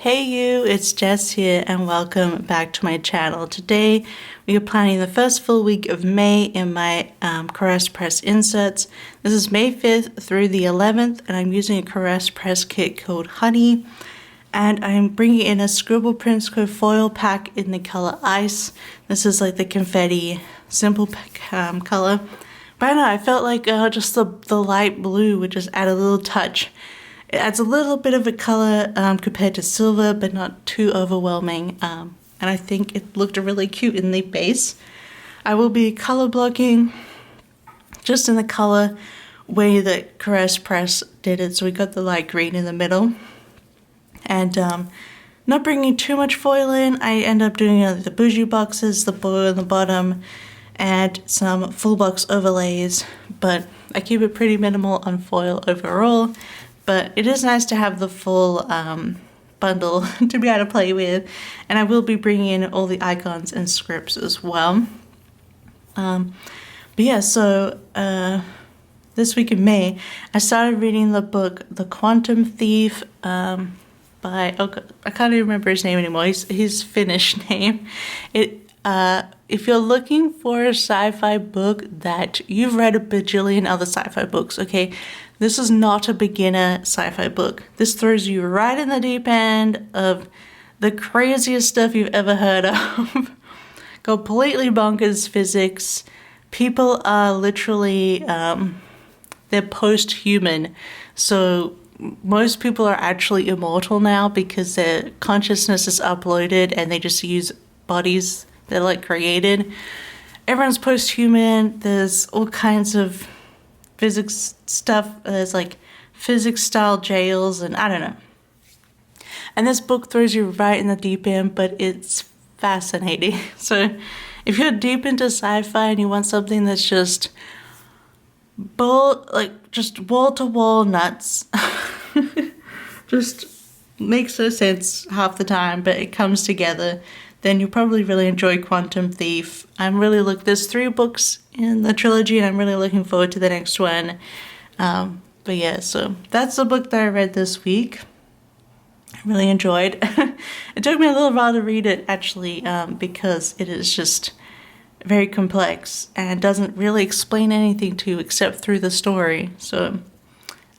Hey you, it's Jess here and welcome back to my channel. Today we are planning the first full week of May in my Caress Press inserts. This is May 5th through the 11th and I'm using a Caress Press kit called Honey. And I'm bringing in a Scribble Prints Co foil pack in the color Ice. This is like the confetti simple color. But I don't know, I felt like just the light blue would just add a little touch. It adds a little bit of a color compared to silver, but not too overwhelming. And I think it looked really cute in the base. I will be color blocking just in the color way that Caress Press did it. So we got the light green in the middle. And not bringing too much foil in. I end up doing the bougie boxes, the bow on the bottom, and some full box overlays. But I keep it pretty minimal on foil overall. But it is nice to have the full bundle to be able to play with. And I will be bringing in all the icons and scripts as well. But yeah, so this week in May, I started reading the book The Quantum Thief by, I can't even remember his name anymore, his Finnish name. If you're looking for a sci-fi book that you've read a bajillion other sci-fi books, okay? This is not a beginner sci-fi book. This throws you right in the deep end of the craziest stuff you've ever heard of. Completely bonkers physics. People are literally, they're post-human. So most people are actually immortal now because their consciousness is uploaded and they just use bodies that are like created. Everyone's post-human. There's all kinds of physics stuff. There's like physics style jails and I don't know. And this book throws you right in the deep end, but it's fascinating. So if you're deep into sci-fi and you want something that's just wall to wall nuts, just makes no sense half the time, but it comes together, then you probably really enjoy Quantum Thief. There's 3 books in the trilogy and I'm really looking forward to the next one. But yeah, so that's the book that I read this week. I really enjoyed. It took me a little while to read it actually, because it is just very complex and doesn't really explain anything to you except through the story. So,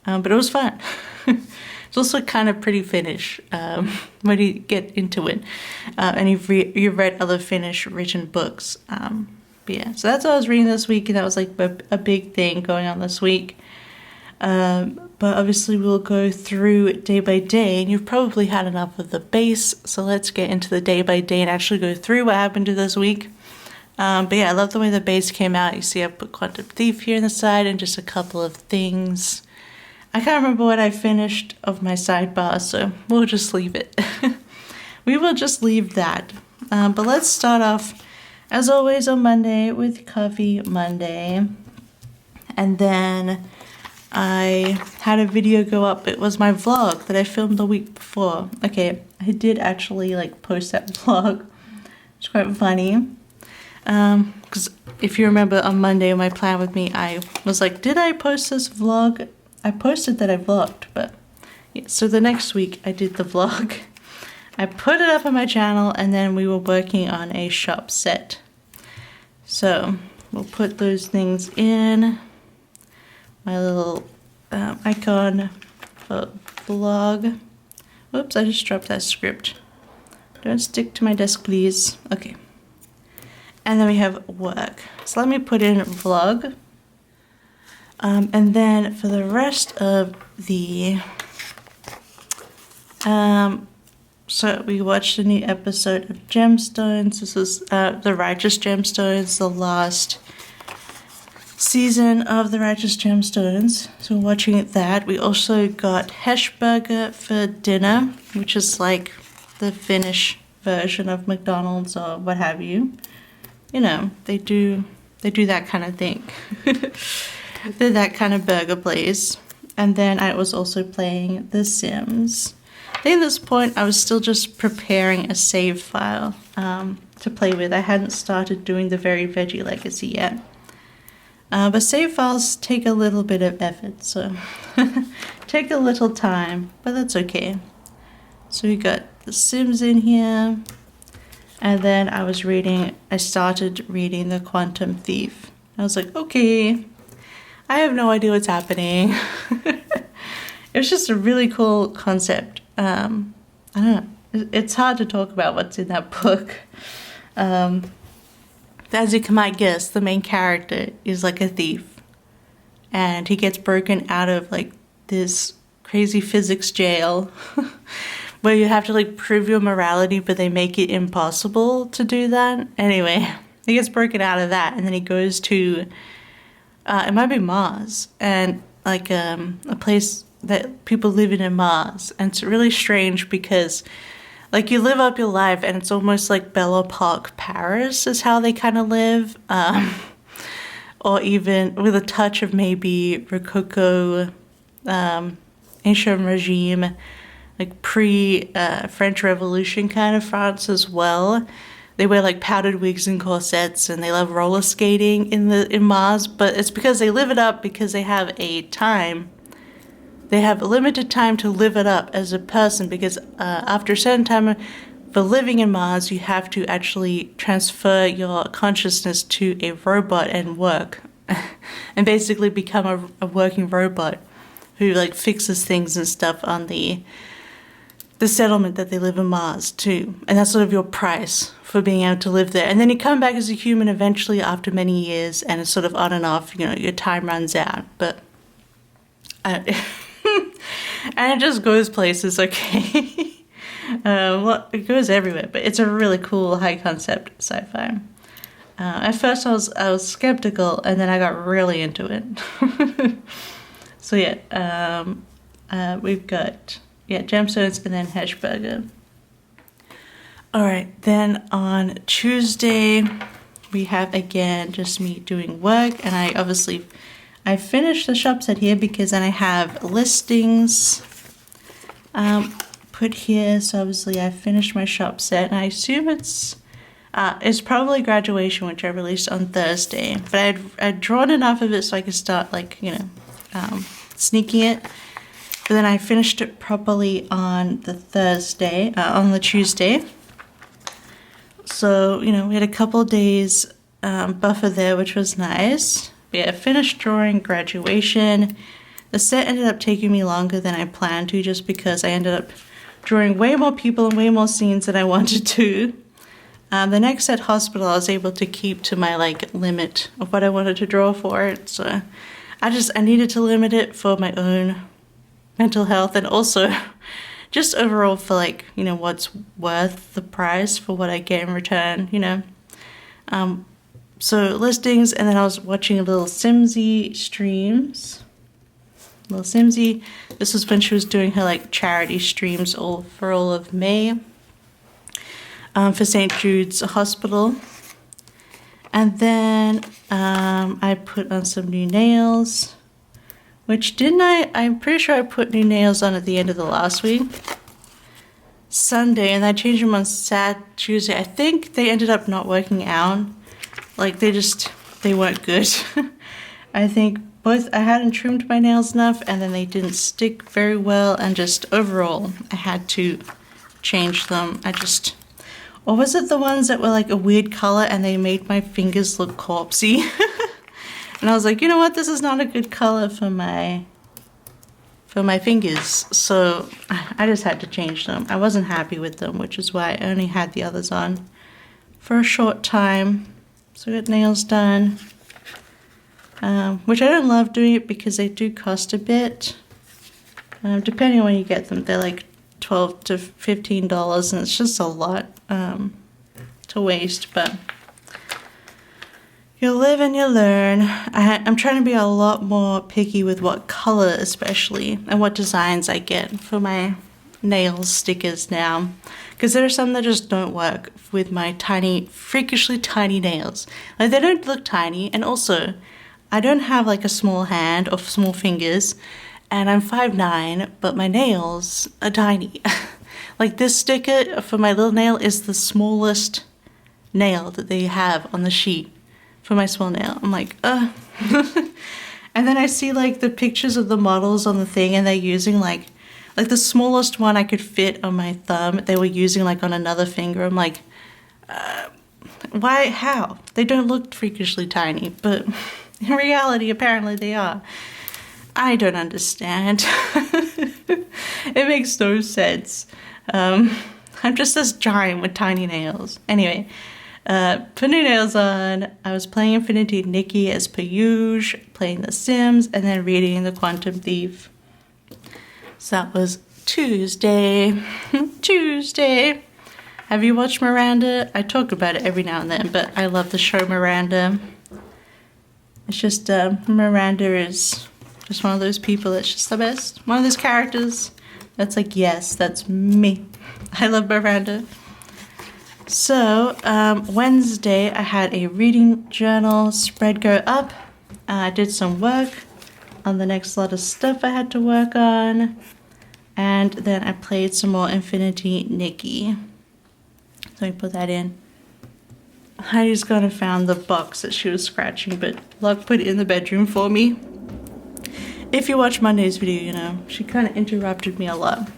but it was fun. It's also kind of pretty Finnish when you get into it, and you've read other Finnish written books. But yeah, so that's what I was reading this week, and that was like a big thing going on this week. But obviously we'll go through day by day, and you've probably had enough of the base, so let's get into the day by day and actually go through what happened to this week. But yeah, I love the way the base came out. You see I put Quantum Thief here on the side and just a couple of things. I can't remember what I finished of my sidebar, so we'll just leave it. We will just leave that. But let's start off, as always, on Monday with Coffee Monday. And then I had a video go up. It was my vlog that I filmed the week before. Okay, I did actually like post that vlog. It's quite funny. Because if you remember on Monday my plan with me, I was like, did I post this vlog? I posted that I vlogged, but yeah, so the next week I did the vlog. I put it up on my channel and then we were working on a shop set. So we'll put those things in. My little icon for vlog. Whoops, I just dropped that script. Don't stick to my desk, please. Okay. And then we have work. So let me put in vlog. And then for the rest of the, so we watched a new episode of Gemstones. This is The Righteous Gemstones, the last season of The Righteous Gemstones. So we're watching that. We also got Heshburger for dinner, which is like the Finnish version of McDonald's or what have you. You know, they do that kind of thing. They're that kind of burger place. And then I was also playing The Sims. I think at this point I was still just preparing a save file to play with. I hadn't started doing the Very Veggie Legacy yet. But save files take a little bit of effort, so take a little time, but that's okay. So we got The Sims in here. And then I started reading The Quantum Thief. I was like, okay, I have no idea what's happening. It was just a really cool concept. I don't know. It's hard to talk about what's in that book. As you might guess, the main character is like a thief. And he gets broken out of like this crazy physics jail where you have to like prove your morality, but they make it impossible to do that. Anyway, he gets broken out of that, and then he goes to, it might be Mars, and like a place that people live in Mars. And it's really strange because like you live up your life and it's almost like Bella Park, Paris is how they kind of live. Or even with a touch of maybe Rococo, ancient regime, like pre-French Revolution kind of France as well. They wear like powdered wigs and corsets, and they love roller skating in Mars. But it's because they live it up because they have They have a limited time to live it up as a person, because after a certain time for living in Mars, you have to actually transfer your consciousness to a robot and work. And basically become a working robot who like fixes things and stuff on the settlement that they live in Mars too. And that's sort of your price for being able to live there. And then you come back as a human eventually after many years, and it's sort of on and off, you know, your time runs out. But and it just goes places, okay? Well, it goes everywhere, but it's a really cool high concept sci-fi. At first I was skeptical, and then I got really into it. So yeah, we've got gemstones and then Heshburger. All right, then on Tuesday we have again just me doing work, and I finished the shop set here because then I have listings put here. So obviously I finished my shop set, and I assume it's probably graduation, which I released on Thursday. But I'd drawn enough of it so I could start like, you know, sneaking it. But then I finished it properly on the Tuesday. So, you know, we had a couple of days buffer there, which was nice. Yeah, finished drawing graduation. The set ended up taking me longer than I planned to, just because I ended up drawing way more people and way more scenes than I wanted to. The next set, hospital, I was able to keep to my like limit of what I wanted to draw for it. So I needed to limit it for my own mental health, and also just overall for like, you know, what's worth the price for what I get in return, you know. So listings, and then I was watching a little Simsy streams. Little Simsy. This was when she was doing her like charity streams for all of May. For St. Jude's Hospital. And then I put on some new nails. Which didn't I? I'm pretty sure I put new nails on at the end of the last week. Sunday, and I changed them on Tuesday. I think they ended up not working out. Like they weren't good. I think I hadn't trimmed my nails enough, and then they didn't stick very well, and just overall I had to change them. Or was it the ones that were like a weird color and they made my fingers look corpsey? And I was like, you know what, this is not a good color for my fingers. So I just had to change them. I wasn't happy with them, which is why I only had the others on for a short time. So I got nails done, which I don't love doing it because they do cost a bit. Depending on when you get them, they're like $12 to $15, and it's just a lot to waste, but you live and you learn. I'm trying to be a lot more picky with what color especially, and what designs I get for my nails stickers now, because there are some that just don't work with my tiny, freakishly tiny nails. Like, they don't look tiny, and also I don't have like a small hand or small fingers, and I'm 5'9", but my nails are tiny. Like, this sticker for my little nail is the smallest nail that they have on the sheet for my small nail. I'm like, ugh. And then I see like the pictures of the models on the thing, and they're using like Like the smallest one I could fit on my thumb, they were using like on another finger. I'm like, why, how? They don't look freakishly tiny, but in reality, apparently they are. I don't understand. It makes no sense. I'm just this giant with tiny nails. Anyway, put new nails on. I was playing Infinity Nikki as per usual, playing The Sims, and then reading The Quantum Thief. So that was Tuesday. Tuesday. Have you watched Miranda? I talk about it every now and then, but I love the show Miranda. It's just, Miranda is just one of those people that's just the best. One of those characters that's like, yes, that's me. I love Miranda. So, Wednesday I had a reading journal spread go up. I did some work on the next lot of stuff I had to work on. And then I played some more Infinity Nikki. So I put that in. Heidi's gone and found the box that she was scratching, but Luck put it in the bedroom for me. If you watch Monday's video, you know, she kind of interrupted me a lot.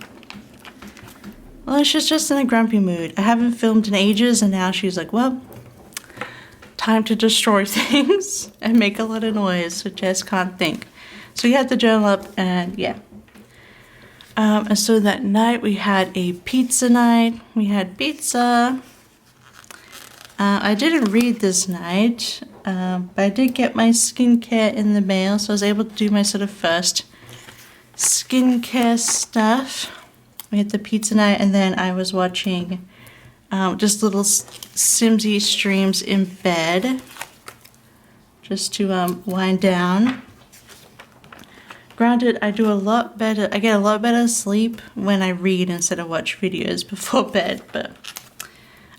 Well, she's just in a grumpy mood. I haven't filmed in ages, and now she's like, well, time to destroy things and make a lot of noise, so Jess can't think. So we had the journal up, and yeah. And so that night we had a pizza night. We had pizza. I didn't read this night, but I did get my skincare in the mail, so I was able to do my sort of first skincare stuff. We had the pizza night, and then I was watching just little Simsy streams in bed, just to wind down. Granted, I get a lot better sleep when I read instead of watch videos before bed, but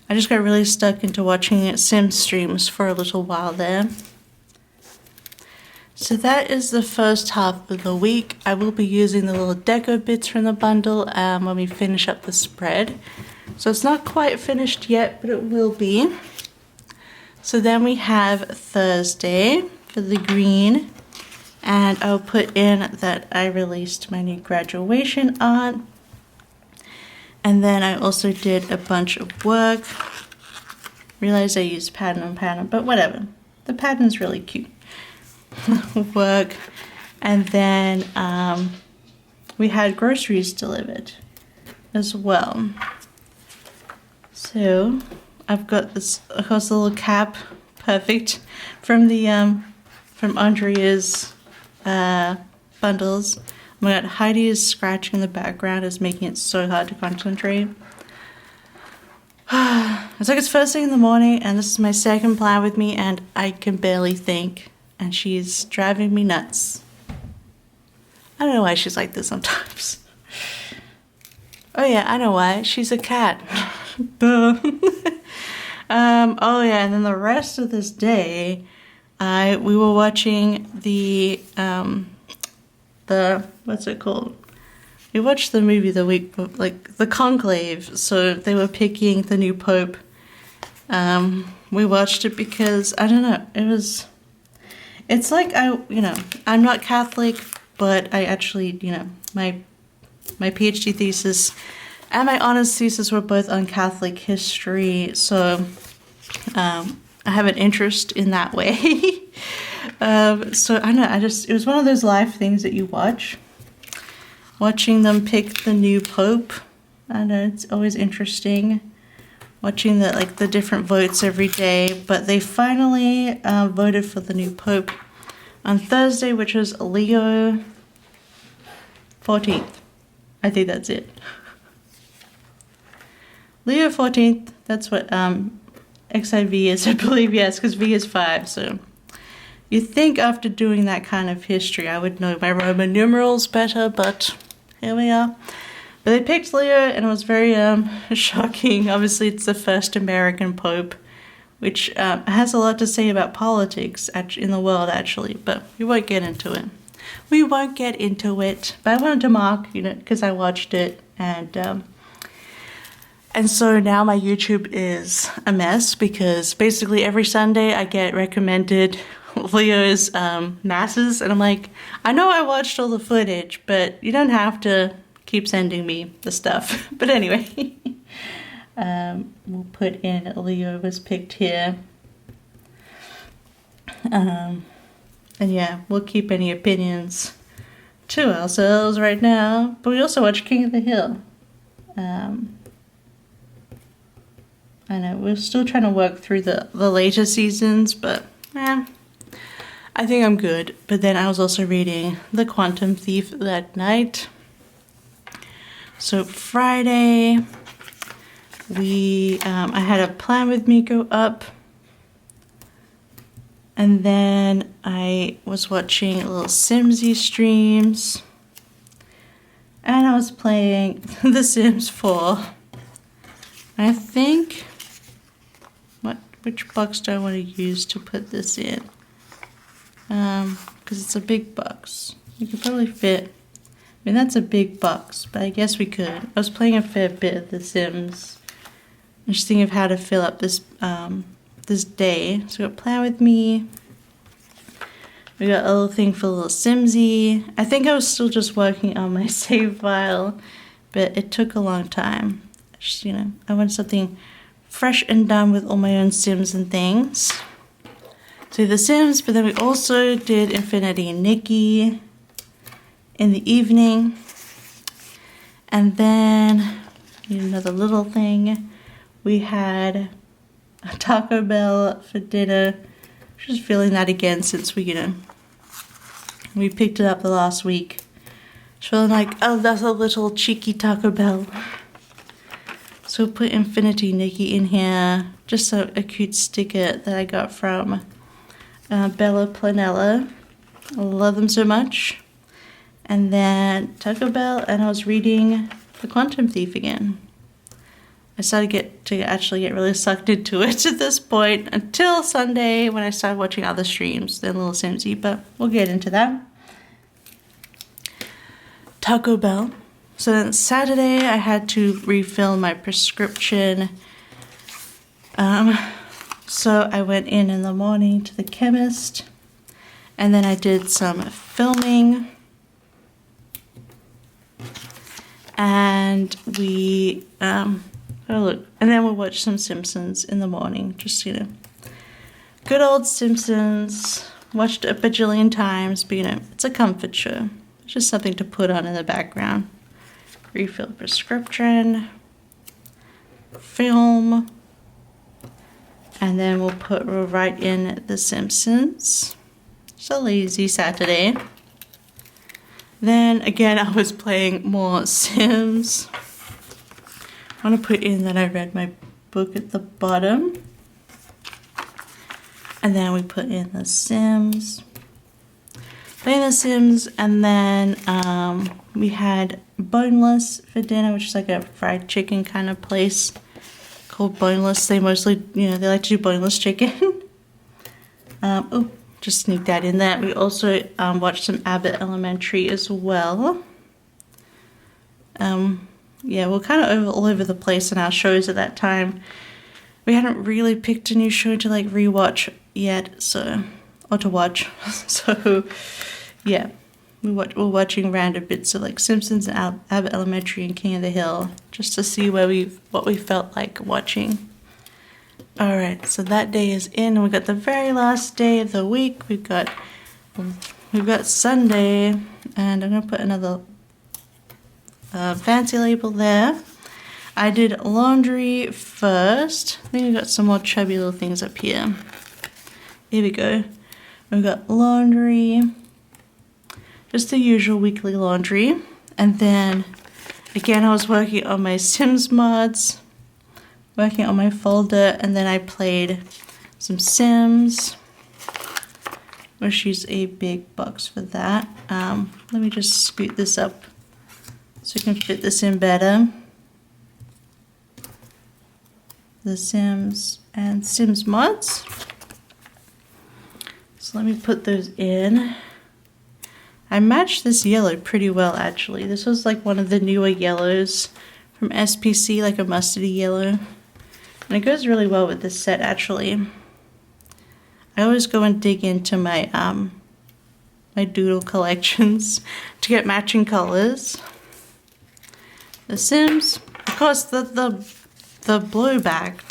I just got really stuck into watching Sim streams for a little while there. So that is the first half of the week. I will be using the little deco bits from the bundle when we finish up the spread. So it's not quite finished yet, but it will be. So then we have Thursday for the green. And I'll put in that I released my new graduation art. And then I also did a bunch of work. Realized I used pattern on pattern, but whatever. The pattern's really cute. Work. And then we had groceries delivered as well. So I've got this, of course, a little cap, perfect, from the from Andrea's bundles. Oh my god, Heidi is scratching in the background, is making it so hard to concentrate. It's like it's first thing in the morning, and this is my second plan with me, and I can barely think, and she's driving me nuts. I don't know why she's like this sometimes. Oh yeah, I know why. She's a cat. Duh. Oh yeah, and then the rest of this day, we were watching the what's it called? We watched the movie the week, like the Conclave. So they were picking the new Pope. We watched it because I don't know. It's like I'm not Catholic, but I actually, my PhD thesis and my honors thesis were both on Catholic history. So I have an interest in that way. So I don't know, it was one of those life things that you watch. Watching them pick the new Pope. I know, it's always interesting. Watching the different votes every day. But they finally voted for the new Pope on Thursday, which was Leo 14th. I think that's it. Leo 14th, that's what XIV is, I believe, yes, because V is 5, so you'd think after doing that kind of history I would know my Roman numerals better, but here we are. But they picked Leo, and it was very shocking. Obviously, it's the first American Pope, which has a lot to say about politics in the world, actually, but we won't get into it. We won't get into it, but I wanted to mark, because I watched it, and so now my YouTube is a mess, because basically every Sunday I get recommended Leo's masses, and I'm like, I know I watched all the footage, but you don't have to keep sending me the stuff. But anyway, we'll put in Leo was picked here. And yeah, we'll keep any opinions to ourselves right now. But we also watch King of the Hill. I know we're still trying to work through the later seasons, but I think I'm good. But then I was also reading The Quantum Thief that night. So Friday, I had a Plan With Me go up. And then I was watching little Simsy streams. And I was playing The Sims 4. I think, which box do I want to use to put this in? Because it's a big box. You could probably fit, I mean that's a big box, but I guess we could. I was playing a fair bit of The Sims. I'm just thinking of how to fill up this, this day. So we got Plan With Me. We got a little thing for a little Simsy. I think I was still just working on my save file, but it took a long time. Just, you know, I wanted something fresh and done with all my own Sims and things. So The Sims, but then we also did Infinity and Nikki in the evening. And then, another little thing, we had a Taco Bell for dinner. Just feeling that again since we picked it up the last week. Just feeling like, oh, that's a little cheeky Taco Bell. So we'll put Infinity Nikki in here. Just a cute sticker that I got from Bella Planella. I love them so much. And then Taco Bell, and I was reading The Quantum Thief again. I started to actually get really sucked into it at this point until Sunday when I started watching other streams than Little Simsy, but we'll get into that. Taco Bell. So then Saturday I had to refill my prescription. So I went in the morning to the chemist, and then I did some filming. And we, oh look, and then we'll watch some Simpsons in the morning, just, you know, good old Simpsons, watched a bajillion times, but you know, it's a comfort show. It's just something to put on in the background. Refill prescription, film, and then we'll write in The Simpsons. It's a lazy Saturday. Then again, I was playing more Sims. I want to put in that I read my book at the bottom. And then we put in The Sims. Playing The Sims, and then we had Boneless for dinner, which is like a fried chicken kind of place called Boneless. They mostly, you know, they like to do boneless chicken. Oh, just sneak that in there. We also watched some Abbott Elementary as well. Yeah, we're kind of all over the place in our shows at that time. We hadn't really picked a new show to like rewatch yet, so, or to watch. So, yeah, we're watching random bits of like Simpsons and Abbott Elementary and King of the Hill, just to see what we felt like watching. All right, so that day is in, and we got the very last day of the week. We've got Sunday, and I'm gonna put another fancy label there. I did laundry first. I think we got some more chubby little things up here. Here we go. We've got laundry, just the usual weekly laundry. And then again, I was working on my Sims mods, working on my folder, and then I played some Sims. Which is a big box for that. Let me just scoot this up so we can fit this in better. The Sims and Sims mods. So let me put those in. I matched this yellow pretty well actually. This was like one of the newer yellows from SPC, like a mustardy yellow. And it goes really well with this set actually. I always go and dig into my my doodle collections to get matching colors. The Sims, of course, the blowback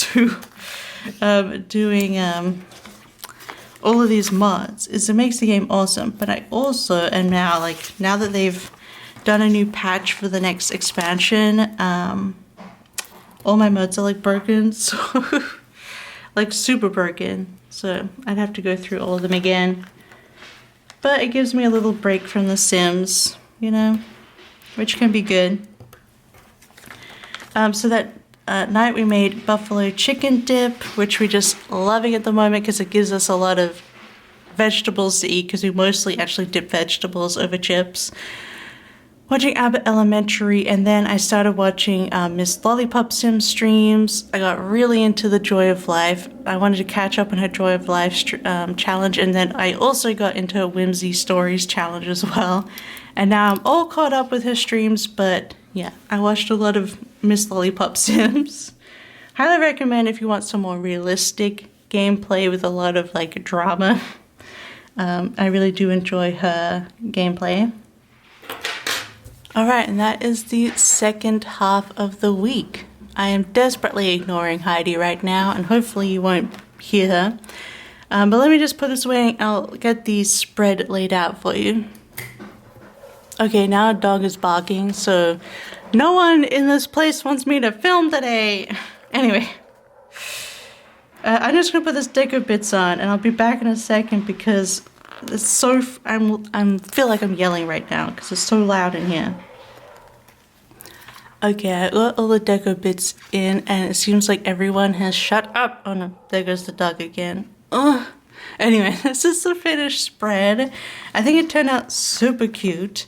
to doing all of these mods is it makes the game awesome. But I also am now, like, now that they've done a new patch for the next expansion, all my mods are like broken, so like super broken. So I'd have to go through all of them again. But it gives me a little break from The Sims, you know, which can be good. So that night we made buffalo chicken dip, which we're just loving at the moment because it gives us a lot of vegetables to eat because we mostly actually dip vegetables over chips. Watching Abbott Elementary, and then I started watching Miss Lollipop Sim streams. I got really into the Joy of Life. I wanted to catch up on her Joy of Life challenge, and then I also got into her Whimsy Stories challenge as well. And now I'm all caught up with her streams, but yeah, I watched a lot of Miss Lollipop Sims. Highly recommend if you want some more realistic gameplay with a lot of like drama. I really do enjoy her gameplay. Alright, and that is the second half of the week. I am desperately ignoring Heidi right now, and hopefully you won't hear her. But let me just put this away and I'll get the spread laid out for you. Okay, now a dog is barking, so no one in this place wants me to film today. Anyway, I'm just gonna put this deco bits on, and I'll be back in a second because it's so I feel like I'm yelling right now because it's so loud in here. Okay, I got all the deco bits in, and it seems like everyone has shut up. Oh no, there goes the dog again. Ugh. Anyway, this is the finished spread. I think it turned out super cute.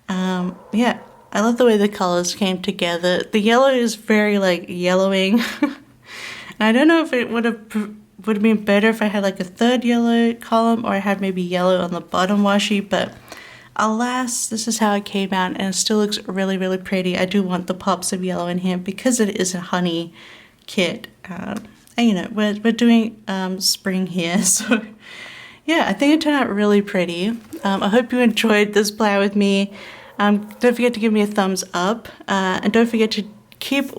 Yeah, I love the way the colors came together. The yellow is very like yellowing. And I don't know if it would have been better if I had like a third yellow column, or I had maybe yellow on the bottom washi, but alas, this is how it came out, and it still looks really, really pretty. I do want the pops of yellow in here because it is a honey kit. And you know, we're doing spring here, so yeah, I think it turned out really pretty. I hope you enjoyed this play with me. Don't forget to give me a thumbs up, and don't forget to keep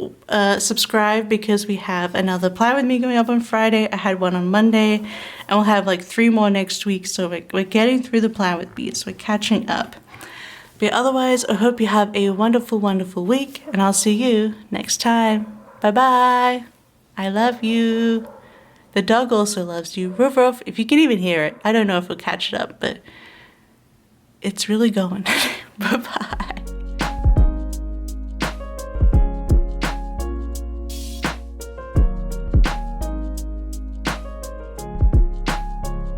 subscribed because we have another Play With Me going up on Friday. I had one on Monday, and we'll have like 3 more next week, so we're getting through the Play With Beats. We're catching up. But otherwise, I hope you have a wonderful, wonderful week, and I'll see you next time. Bye-bye. I love you. The dog also loves you. Roof, roof, if you can even hear it. I don't know if we'll catch it up, but it's really going. Bye-bye.